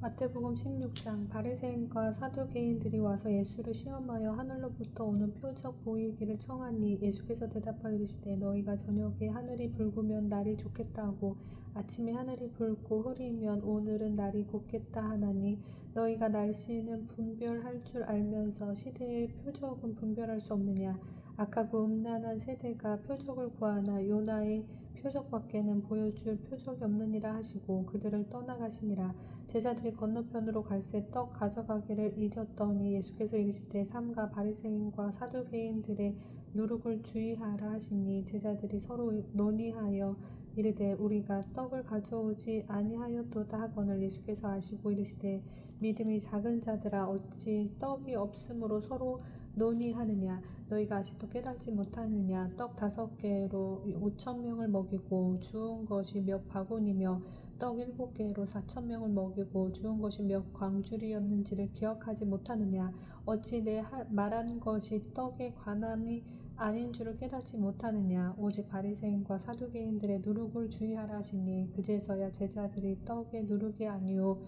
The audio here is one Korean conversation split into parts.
마태복음 16장. 바리새인과 사두개인들이 와서 예수를 시험하여 하늘로부터 오는 표적 보이기를 청하니 예수께서 대답하여 이르시되 너희가 저녁에 하늘이 붉으면 날이 좋겠다 하고 아침에 하늘이 붉고 흐리면 오늘은 날이 곧겠다 하나니 너희가 날씨는 분별할 줄 알면서 시대의 표적은 분별할 수 없느냐. 악하고 음란한 세대가 표적을 구하나 요나의 표적밖에는 보여줄 표적이 없느니라 하시고 그들을 떠나가시니라. 제자들이 건너편으로 갈새 떡 가져가기를 잊었더니 예수께서 이르시되 삼가 바리새인과 사두개인들의 누룩을 주의하라 하시니 제자들이 서로 논의하여 이르되 우리가 떡을 가져오지 아니하였도다 하거늘 예수께서 아시고 이르시되 믿음이 작은 자들아 어찌 떡이 없으므로 서로 논의하느냐. 너희가 아직도 깨닫지 못하느냐. 떡 5개로 5,000명을 먹이고 주운 것이 몇 바구니며 떡 7개로 4,000명을 먹이고 주운 것이 몇 광주리였는지를 기억하지 못하느냐. 어찌 내 말한 것이 떡에 관함이 아닌 줄을 깨닫지 못하느냐. 오직 바리새인과 사두개인들의 누룩을 주의하라 하시니 그제서야 제자들이 떡의 누룩이 아니요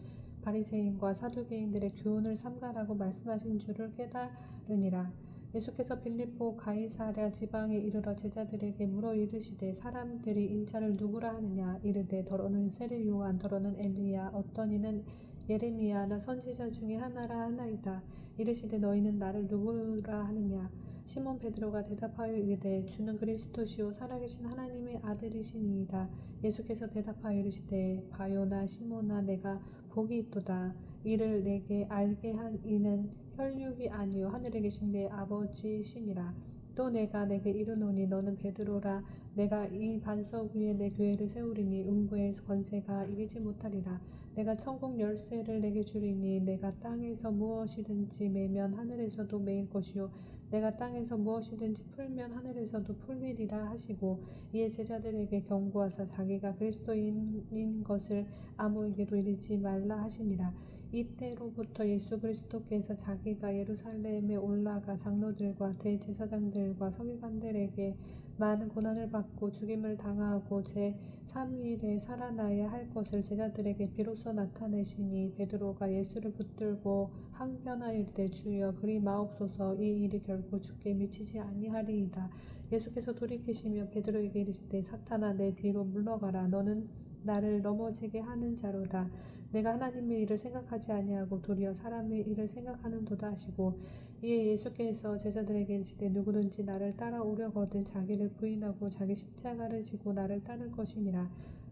바리새인과 사두개인들의 교훈을 삼가라고 말씀하신 줄을 깨달으니라. 예수께서 빌립보 가이사랴 지방에 이르러 제자들에게 물어 이르시되 사람들이 인자를 누구라 하느냐. 이르되 더러는 세례 요한 더러는 엘리야 어떤 이는 예레미야 나 선지자 중에 하나라 하나이다. 이르시되 너희는 나를 누구라 하느냐. 시몬 베드로가 대답하여 이르되 주는 그리스도시요 살아계신 하나님의 아들이시니이다. 예수께서 대답하여 이르시되 바요나 시몬아 내가 복이 있도다. 이를 내게 알게 한 이는 혈육이 아니요 하늘에 계신 내 아버지시니라. 또 내가 내게 이르노니 너는 베드로라. 내가 이 반석 위에 내 교회를 세우리니 음부의 권세가 이기지 못하리라. 내가 천국 열쇠를 내게 주리니 내가 땅에서 무엇이든지 매면 하늘에서도 매일 것이요 내가 땅에서 무엇이든지 풀면 하늘에서도 풀리리라 하시고 이에 제자들에게 경고하사 자기가 그리스도인인 것을 아무에게도 이르지 말라 하시니라. 이때로부터 예수 그리스도께서 자기가 예루살렘에 올라가 장로들과 대제사장들과 서기관들에게 많은 고난을 받고 죽임을 당하고 제3일에 살아나야 할 것을 제자들에게 비로소 나타내시니 베드로가 예수를 붙들고 항변하여 이르되 주여 그리 마옵소서 이 일이 결코 주께 미치지 아니하리이다. 예수께서 돌이키시며 베드로에게 이르시되 사탄아 내 뒤로 물러가라. 너는 나를 넘어지게 하는 자로다. 내가 하나님의 일을 생각하지 아니하고 도리어 사람의 일을 생각하는도다 하시고 이에 예수께서 제자들에게 이르시되 누구든지 나를 따라오려거든 자기를 부인하고 자기 십자가를 지고 나를 따를 것이니라.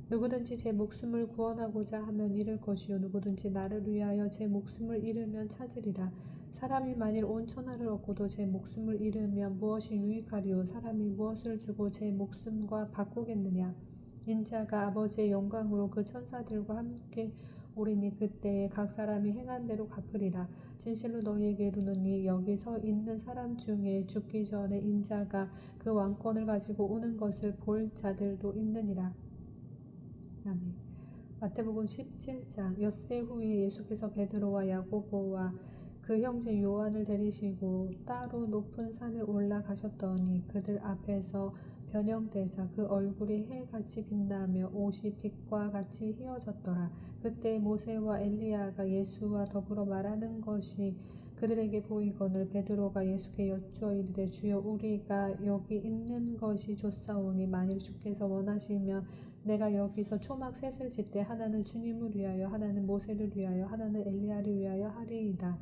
누구든지 제 목숨을 구원하고자 하면 잃을 것이요 누구든지 나를 위하여 제 목숨을 잃으면 찾으리라. 사람이 만일 온 천하를 얻고도 제 목숨을 잃으면 무엇이 유익하리요. 사람이 무엇을 주고 제 목숨과 바꾸겠느냐. 인자가 아버지의 영광으로 그 천사들과 함께 오리니 그때에 각 사람이 행한 대로 갚으리라. 진실로 너희에게 이르노니 여기 서 있는 사람 중에 죽기 전에 인자가 그 왕권을 가지고 오는 것을 볼 자들도 있느니라. 아멘. 마태복음 17장. 엿새 후에 예수께서 베드로와 야고보와 그 형제 요한을 데리시고 따로 높은 산에 올라가셨더니 그들 앞에서 변형되사 그 얼굴이 해같이 빛나며 옷이 빛과 같이 휘어졌더라. 그때 모세와 엘리야가 예수와 더불어 말하는 것이 그들에게 보이거늘 베드로가 예수께 여쭈어 이르되 주여 우리가 여기 있는 것이 좋사오니 만일 주께서 원하시면 내가 여기서 초막 셋을 짓되 하나는 주님을 위하여 하나는 모세를 위하여 하나는 엘리야를 위하여 하리이다.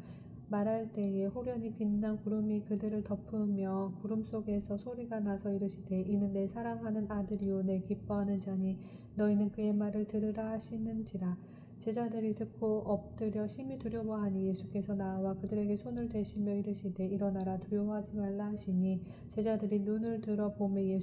말할 때에 호련히 빛난 구름이 그들을 덮으며 구름 속에서 소리가 나서 이르시되 이는 내 사랑하는 아들이요 내 기뻐하는 자니 너희는 그의 말을 들으라 하시는지라. 제자들이 듣고 엎드려 심히 두려워하니 예수께서 나와 그들에게 손을 대시며 이르시되 일어나라 두려워하지 말라 하시니 제자들이 눈을 들어 보매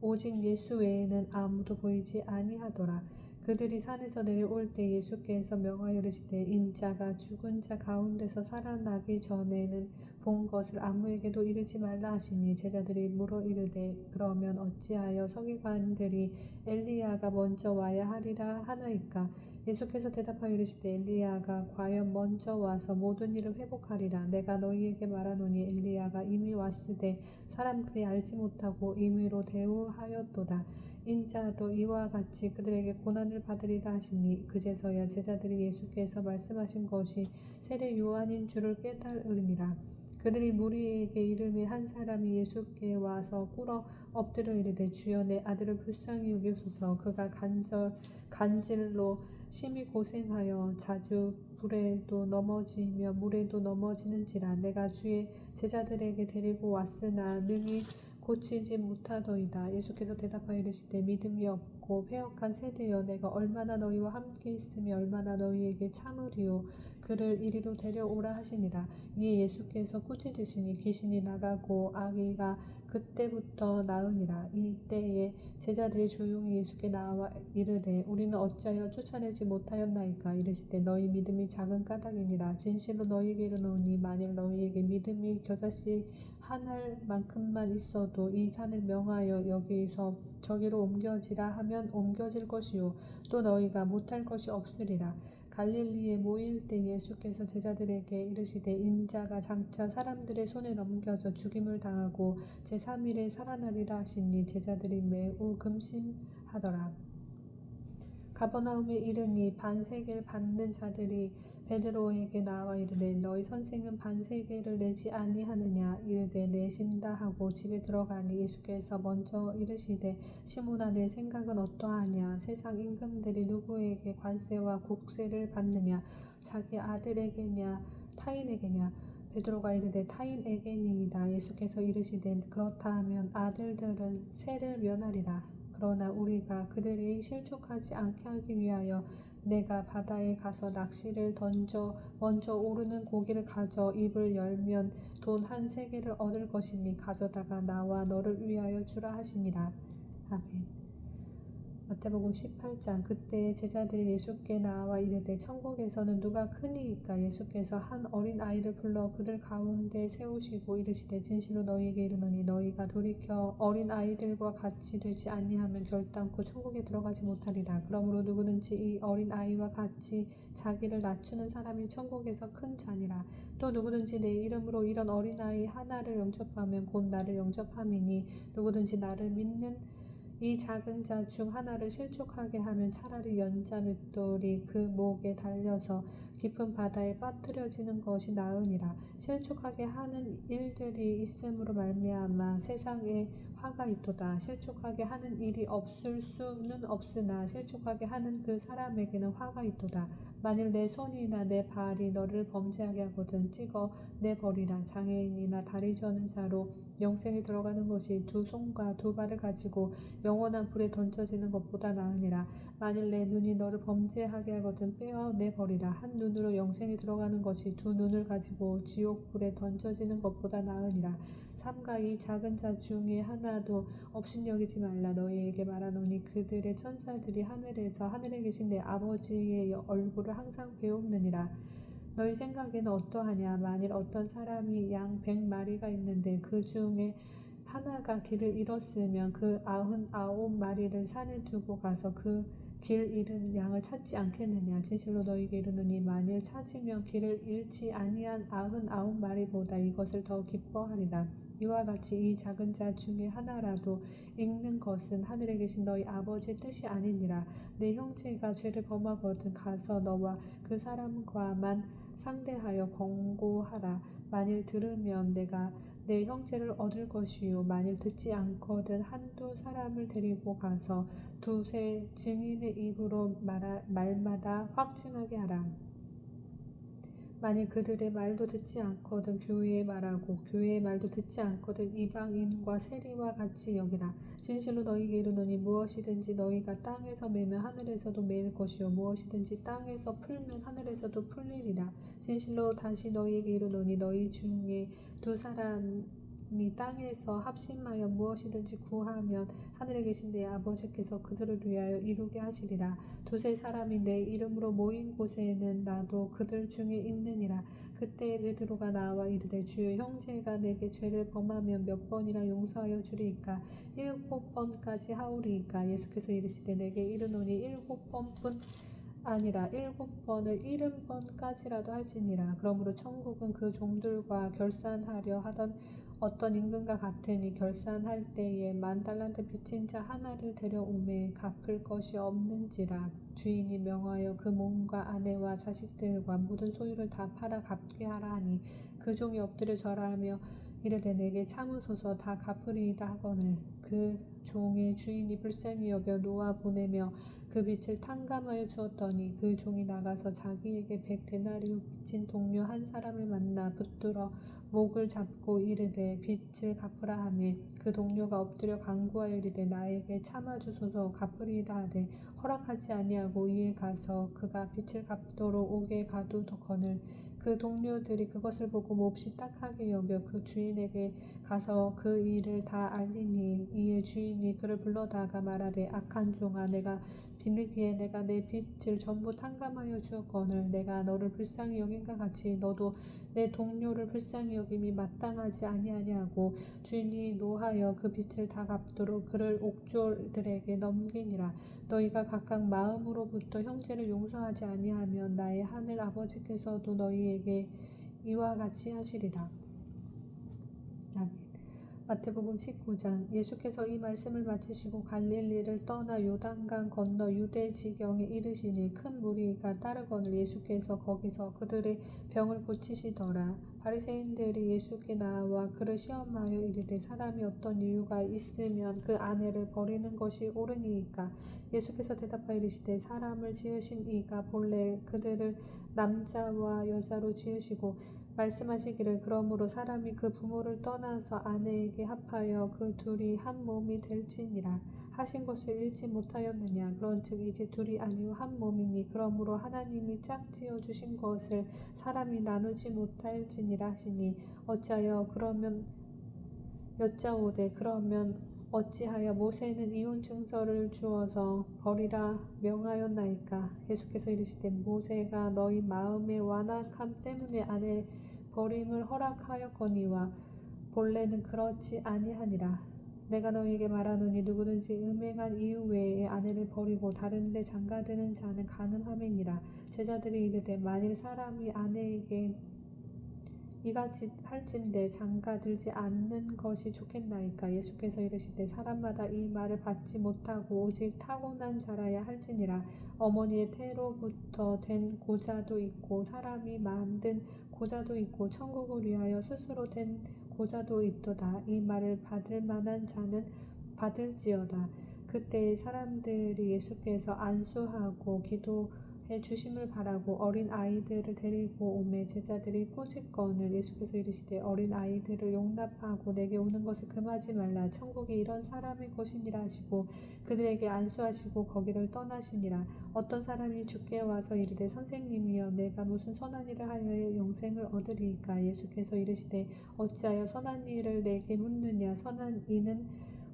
오직 예수 외에는 아무도 보이지 아니하더라. 그들이 산에서 내려올 때 예수께서 명하여 이르시되 인자가 죽은 자 가운데서 살아나기 전에는 본 것을 아무에게도 이르지 말라 하시니 제자들이 물어 이르되 그러면 어찌하여 서기관들이 엘리야가 먼저 와야 하리라 하나이까. 예수께서 대답하여 이르시되 엘리야가 과연 먼저 와서 모든 일을 회복하리라. 내가 너희에게 말하노니 엘리야가 이미 왔으되 사람들이 알지 못하고 임의로 대우하였도다. 인자도 이와 같이 그들에게 고난을 받으리라 하시니 그제서야 제자들이 예수께서 말씀하신 것이 세례 요한인 줄을 깨달으니라. 그들이 무리에게 이르매 한 사람이 예수께 와서 꿇어 엎드려 이르되 주여 내 아들을 불쌍히 여기소서. 그가 간질로 심히 고생하여 자주 불에도 넘어지며 물에도 넘어지는지라. 내가 주의 제자들에게 데리고 왔으나 능히 고치지 못하더이다. 예수께서 대답하여 이르시되 믿음이 없고 패역한 세대여, 내가 얼마나 너희와 함께 있으며 얼마나 너희에게 참으리요. 그를 이리로 데려오라 하시니라. 이에 예수께서 꾸짖으시니 귀신이 나가고 아기가 그때부터 나으니라. 이때에 제자들이 조용히 예수께 나와 이르되 우리는 어찌하여 쫓아내지 못하였나이까. 이르시되 너희 믿음이 작은 까닭이니라. 진실로 너희에게 이르노니 만일 너희에게 믿음이 겨자씨 한 알만큼만 있어도 이 산을 명하여 여기서 저기로 옮겨지라 하면 옮겨질 것이요 또 너희가 못할 것이 없으리라. 갈릴리에 모일 때 예수께서 제자들에게 이르시되 인자가 장차 사람들의 손에 넘겨져 죽임을 당하고 제3일에 살아나리라 하시니 제자들이 매우 금심하더라. 가버나움에 이르니 반세계를 받는 자들이 베드로에게 나와 이르되 너희 선생은 반세계를 내지 아니하느냐. 이르되 내신다 하고 집에 들어가니 예수께서 먼저 이르시되 시몬아 내 생각은 어떠하냐. 세상 임금들이 누구에게 관세와 국세를 받느냐. 자기 아들에게냐 타인에게냐. 베드로가 이르되 타인에게니이다. 예수께서 이르시되 그렇다 하면 아들들은 세를 면하리라. 그러나 우리가 그들이 실족하지 않게 하기 위하여 내가 바다에 가서 낚시를 던져 먼저 오르는 고기를 가져 입을 열면 돈 한 세겔을 얻을 것이니 가져다가 나와 너를 위하여 주라 하시니라. 아멘. 마태복음 18장. 그때 제자들이 예수께 나와 이르되 천국에서는 누가 크니이까. 예수께서 한 어린 아이를 불러 그들 가운데 세우시고 이르시되 진실로 너희에게 이르노니 너희가 돌이켜 어린 아이들과 같이 되지 아니하면 결단코 천국에 들어가지 못하리라. 그러므로 누구든지 이 어린 아이와 같이 자기를 낮추는 사람이 천국에서 큰 자니라. 또 누구든지 내 이름으로 이런 어린아이 하나를 영접하면 곧 나를 영접함이니 누구든지 나를 믿는 이 작은 자 중 하나를 실족하게 하면 차라리 연자 맷돌이 그 목에 달려서 깊은 바다에 빠뜨려지는 것이 나으니라. 실족하게 하는 일들이 있음으로 말미암아 세상에 화가 있도다. 실족하게 하는 일이 없을 수는 없으나 실족하게 하는 그 사람에게는 화가 있도다. 만일 내 손이나 내 발이 너를 범죄하게 하거든 찍어 내버리라. 장애인이나 다리 저는 자로 영생에 들어가는 것이 두 손과 두 발을 가지고 영원한 불에 던져지는 것보다 나으니라. 만일 내 눈이 너를 범죄하게 하거든 빼어내버리라. 한 눈으로 영생에 들어가는 것이 두 눈을 가지고 지옥 불에 던져지는 것보다 나으니라. 삼가 이 작은 자 중에 하나도 업신여기지 말라. 너희에게 말하노니 그들의 천사들이 하늘에서 하늘에 계신 내 아버지의 얼굴을 항상 배옵느니라. 너희 생각에는 어떠하냐. 만일 어떤 사람이 양 100마리가 있는데 그 중에 하나가 길을 잃었으면 그 99마리를 산에 두고 가서 그 길 잃은 양을 찾지 않겠느냐. 진실로 너희에게 이르노니 만일 찾으면 길을 잃지 아니한 99마리보다 이것을 더 기뻐하리라. 이와 같이 이 작은 자 중에 하나라도 읽는 것은 하늘에 계신 너희 아버지의 뜻이 아니니라. 내 형제가 죄를 범하거든 가서 너와 그 사람과만 상대하여 권고하라. 만일 들으면 내가 내 형제를 얻을 것이요 만일 듣지 않거든 한두 사람을 데리고 가서 두세 증인의 입으로 말마다 확증하게 하라. 만일 그들의 말도 듣지 않거든 교회의 말하고 교회의 말도 듣지 않거든 이방인과 세리와 같이 여기라. 진실로 너희에게 이르노니 무엇이든지 너희가 땅에서 매면 하늘에서도 매일 것이요 무엇이든지 땅에서 풀면 하늘에서도 풀리리라. 진실로 다시 너희에게 이르노니 너희 중에 두 사람이 땅에서 합심하여 무엇이든지 구하면 하늘에 계신 내 아버지께서 그들을 위하여 이루게 하시리라. 두세 사람이 내 이름으로 모인 곳에는 나도 그들 중에 있느니라. 그때 베드로가 나와 이르되 주여 형제가 내게 죄를 범하면 몇 번이나 용서하여 주리이까. 7번까지 하오리이까. 예수께서 이르시되 내게 이르노니 7번뿐 아니라 7번을 70번까지라도 할지니라. 그러므로 천국은 그 종들과 결산하려 하던 어떤 임금과 같으니 결산할 때에 10,000달란트 빚진 자 하나를 데려오매 갚을 것이 없는지라. 주인이 명하여 그 몸과 아내와 자식들과 모든 소유를 다 팔아 갚게 하라 하니 그 종이 엎드려 절하며 이르되 내게 참으소서 다 갚으리이다 하거늘 그 종의 주인이 불쌍히 여겨 놓아 보내며 그 빚을 탕감하여 주었더니 그 종이 나가서 자기에게 100데나리오 빚진 동료 한 사람을 만나 붙들어 목을 잡고 이르되 빚을 갚으라 하매 그 동료가 엎드려 간구하여 이르되 나에게 참아주소서 갚으리이다 하되 허락하지 아니하고 이에 가서 그가 빚을 갚도록 오게 가두거늘 그 동료들이 그것을 보고 몹시 딱하게 여겨 그 주인에게 가서 그 일을 다 알리니 이에 주인이 그를 불러다가 말하되 악한 종아 내가 뒤늦게 내가 내 빚을 전부 탕감하여 주었거늘 내가 너를 불쌍히 여긴과 같이 너도 내 동료를 불쌍히 여김이 마땅하지 아니하냐고 주인이 노하여 그 빚을 다 갚도록 그를 옥졸들에게 넘기니라. 너희가 각각 마음으로부터 형제를 용서하지 아니하면 나의 하늘 아버지께서도 너희에게 이와 같이 하시리라. 아멘. 마태복음 19장. 예수께서 이 말씀을 마치시고 갈릴리를 떠나 요단강 건너 유대 지경에 이르시니 큰 무리가 따르거늘 예수께서 거기서 그들의 병을 고치시더라. 바리새인들이 예수께 나와 그를 시험하여 이르되 사람이 어떤 이유가 있으면 그 아내를 버리는 것이 옳으니이까. 예수께서 대답하여 이르시되 사람을 지으신 이가 본래 그들을 남자와 여자로 지으시고 말씀하시기를 그러므로 사람이 그 부모를 떠나서 아내에게 합하여 그 둘이 한 몸이 될지니라 하신 것을 읽지 못하였느냐. 그런즉 이제 둘이 아니요 한 몸이니 그러므로 하나님이 짝지어 주신 것을 사람이 나누지 못할지니라 하시니 어찌하여 그러면 여짜오되 그러면 어찌하여 모세는 이혼 증서를 주어서 버리라 명하였나이까. 예수께서 이르시되 모세가 너희 마음의 완악함 때문에 아내 버림을 허락하였거니와 본래는 그렇지 아니하니라. 내가 너희에게 말하노니 누구든지 음행한 이유 외에 아내를 버리고 다른 데 장가드는 자는 간음함이니라. 제자들이 이르되 만일 사람이 아내에게 이같이 할진대 장가들지 않는 것이 좋겠나이까. 예수께서 이르시되 사람마다 이 말을 받지 못하고 오직 타고난 자라야 할지니라. 어머니의 태로부터 된 고자도 있고 사람이 만든 고자도 있고 천국을 위하여 스스로 된 고자도 있도다. 이 말을 받을 만한 자는 받을지어다. 그때에 사람들이 예수께서 안수하고 기도해 주심을 바라고 어린 아이들을 데리고 오매 제자들이 꾸짖거늘 예수께서 이르시되 어린 아이들을 용납하고 내게 오는 것을 금하지 말라. 천국이 이런 사람의 것이니라 하시고 그들에게 안수하시고 거기를 떠나시니라. 어떤 사람이 주께 와서 이르되 선생님이여 내가 무슨 선한 일을 하여 영생을 얻으리이까. 예수께서 이르시되 어찌하여 선한 일을 내게 묻느냐. 선한 이는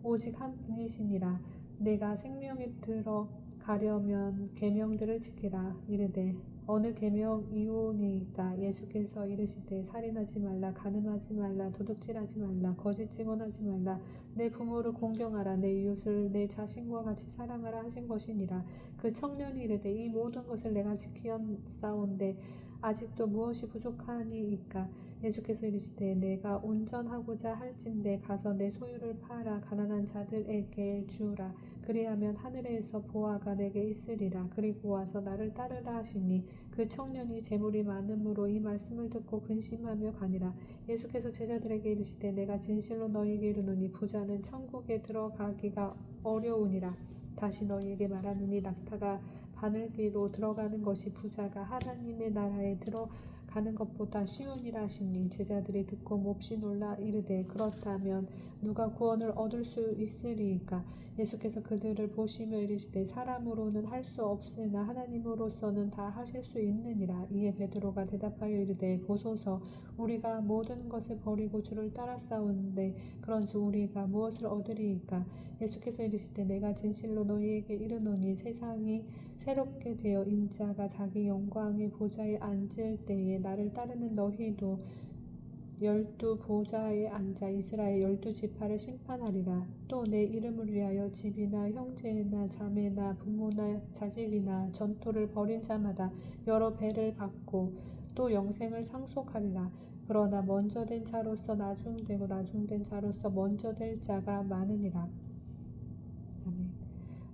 오직 한 분이시니라. 내가 생명에 들어가려면 계명들을 지키라. 이르되 어느 계명이오니이까. 예수께서 이르시되 살인하지 말라, 간음하지 말라, 도둑질하지 말라, 거짓 증언하지 말라, 내 부모를 공경하라, 내 이웃을 내 자신과 같이 사랑하라 하신 것이니라. 그 청년이 이르되 이 모든 것을 내가 지키었사온데 아직도 무엇이 부족하니이까. 예수께서 이르시되 내가 온전하고자 할진대 가서 내 소유를 팔아 가난한 자들에게 주라. 그리하면 하늘에서 보화가 내게 있으리라. 그리고 와서 나를 따르라 하시니 그 청년이 재물이 많음으로 이 말씀을 듣고 근심하며 가니라. 예수께서 제자들에게 이르시되 내가 진실로 너희에게 이르노니 부자는 천국에 들어가기가 어려우니라. 다시 너희에게 말하노니 낙타가 바늘귀로 들어가는 것이 부자가 하나님의 나라에 들어가는 것보다 쉬우니라 하시니 제자들이 듣고 몹시 놀라 이르되 그렇다면 누가 구원을 얻을 수 있으리이까. 예수께서 그들을 보시며 이르시되 사람으로는 할 수 없으나 하나님으로서는 다 하실 수 있느니라. 이에 베드로가 대답하여 이르되 보소서 우리가 모든 것을 버리고 주를 따랐사온데 그런즉 우리가 무엇을 얻으리이까. 예수께서 이르시되 내가 진실로 너희에게 이르노니 세상이 새롭게 되어 인자가 자기 영광의 보좌에 앉을 때에 나를 따르는 너희도 12 보좌에 앉아 이스라엘 12지파를 심판하리라. 또 내 이름을 위하여 집이나 형제나 자매나 부모나 자식이나 전토를 벌인 자마다 여러 배를 받고 또 영생을 상속하리라. 그러나 먼저 된 자로서 나중되고 나중된 자로서 먼저 될 자가 많으니라. 아멘.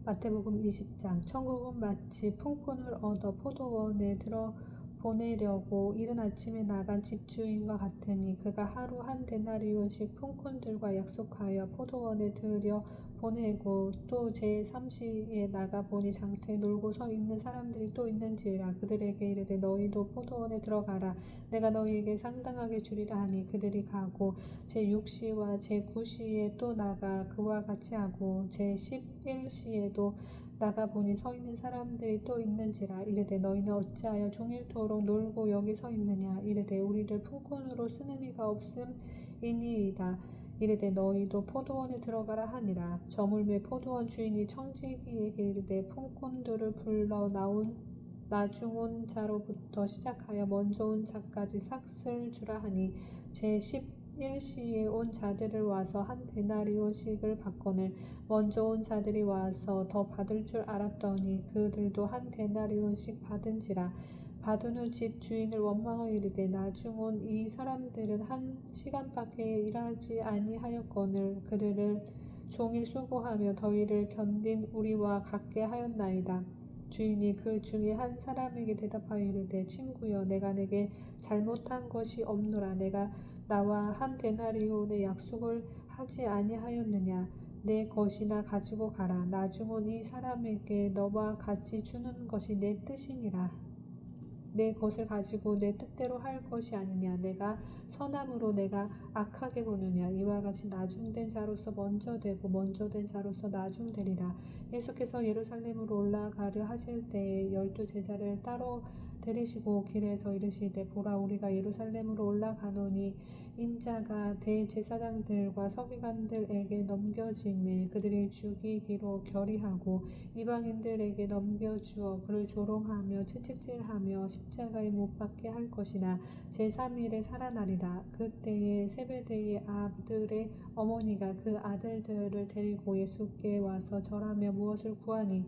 마태복음 20장. 천국은 마치 품꾼을 얻어 포도원에 들어 보내려고 이른 아침에 나간 집주인과 같으니 그가 하루 한 데나리온씩 품꾼들과 약속하여 포도원에 들여 보내고 또 제3시에 나가 보니 장터에 놀고 서 있는 사람들이 또 있는지라. 그들에게 이르되 너희도 포도원에 들어가라. 내가 너희에게 상당하게 주리라 하니 그들이 가고 제6시와 제9시에 또 나가 그와 같이 하고 제11시에도 나가 보니 서 있는 사람들이 또 있는지라. 이르되 너희는 어찌하여 종일토록 놀고 여기 서 있느냐. 이르되 우리를 품꾼으로 쓰는 이가 없음이니이다. 이르되 너희도 포도원에 들어가라 하니라. 저물매 포도원 주인이 청지기에게 이르되 품꾼들을 불러 나중 온 자로부터 시작하여 먼저 온 자까지 삭슬 주라 하니 제11시에 온 자들을 와서 한 데나리온씩을 받거늘 먼저 온 자들이 와서 더 받을 줄 알았더니 그들도 한 데나리온씩 받은지라. 받은 후 집 주인을 원망하여 이르되 나중 온 이 사람들은 한 시간밖에 일하지 아니하였거늘 그들을 종일 수고하며 더위를 견딘 우리와 같게 하였나이다. 주인이 그 중에 한 사람에게 대답하여 이르되 친구여 내가 내게 잘못한 것이 없노라. 내가 나와 한 데나리온의 약속을 하지 아니하였느냐. 내 것이나 가지고 가라. 나중 온 이 사람에게 너와 같이 주는 것이 내 뜻이니라. 내 것을 가지고 내 뜻대로 할 것이 아니냐. 내가 선함으로 내가 악하게 보느냐. 이와 같이 나중된 자로서 먼저 되고 먼저 된 자로서 나중되리라. 예수께서 예루살렘으로 올라가려 하실 때에 12 제자를 따로 데리시고 길에서 이르시되 보라 우리가 예루살렘으로 올라가노니 인자가 대제사장들과 서기관들에게 넘겨짐에 그들이 죽이기로 결의하고 이방인들에게 넘겨주어 그를 조롱하며 채찍질하며 십자가에 못 박게 할 것이나 제3일에 살아나리라. 그때에 세베대의 아들의 어머니가 그 아들들을 데리고 예수께 와서 절하며 무엇을 구하니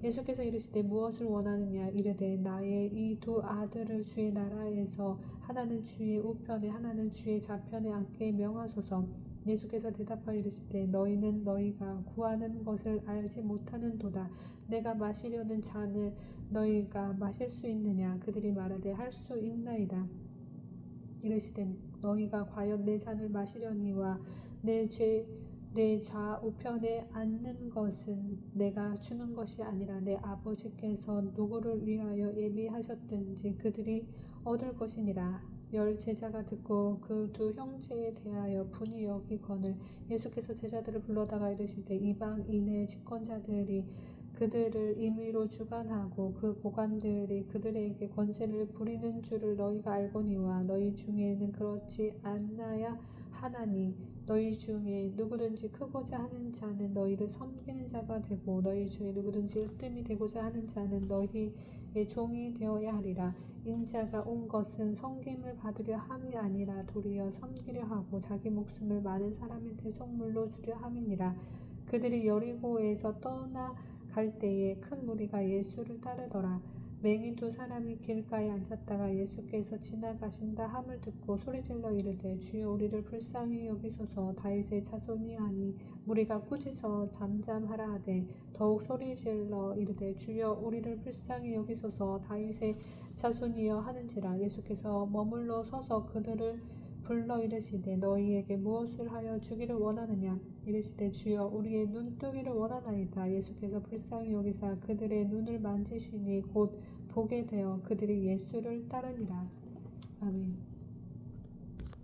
예수께서 이르시되 무엇을 원하느냐. 이르되 나의 이 두 아들을 주의 나라에서 하나는 주의 우편에 하나는 주의 좌편에 앉게 명하소서. 예수께서 대답하여 이르시되 너희는 너희가 구하는 것을 알지 못하는도다. 내가 마시려는 잔을 너희가 마실 수 있느냐. 그들이 말하되 할 수 있나이다. 이르시되 너희가 과연 내 잔을 마시려니와 내 좌우편에 앉는 것은 내가 주는 것이 아니라 내 아버지께서 누구를 위하여 예비하셨든지 그들이 얻을 것이니라. 10 제자가 듣고 그 두 형제에 대하여 분이 여기거늘 예수께서 제자들을 불러다가 이르시되 이방인의 집권자들이 그들을 임의로 주관하고 그 고관들이 그들에게 권세를 부리는 줄을 너희가 알거니와 너희 중에는 그렇지 않아야 하나니 너희 중에 누구든지 크고자 하는 자는 너희를 섬기는 자가 되고 너희 중에 누구든지 으뜸이 되고자 하는 자는 너희의 종이 되어야 하리라. 인자가 온 것은 섬김을 받으려 함이 아니라 도리어 섬기려 하고 자기 목숨을 많은 사람의 대속물로 주려 함이니라. 그들이 여리고에서 떠나갈 때에 큰 무리가 예수를 따르더라. 맹인 2 사람이 길가에 앉았다가 예수께서 지나가신다 함을 듣고 소리질러 이르되 주여 우리를 불쌍히 여기소서. 다윗의 자손이 하니 무리가 꾸짖어 잠잠하라 하되 더욱 소리질러 이르되 주여 우리를 불쌍히 여기소서. 다윗의 자손이여 하는지라. 예수께서 머물러 서서 그들을 불러 이르시되 너희에게 무엇을 하여 주기를 원하느냐. 이르시되 주여 우리의 눈 뜨기를 원하나이다. 예수께서 불쌍히 여기사 그들의 눈을 만지시니 곧 보게 되어 그들이 예수를 따르니라.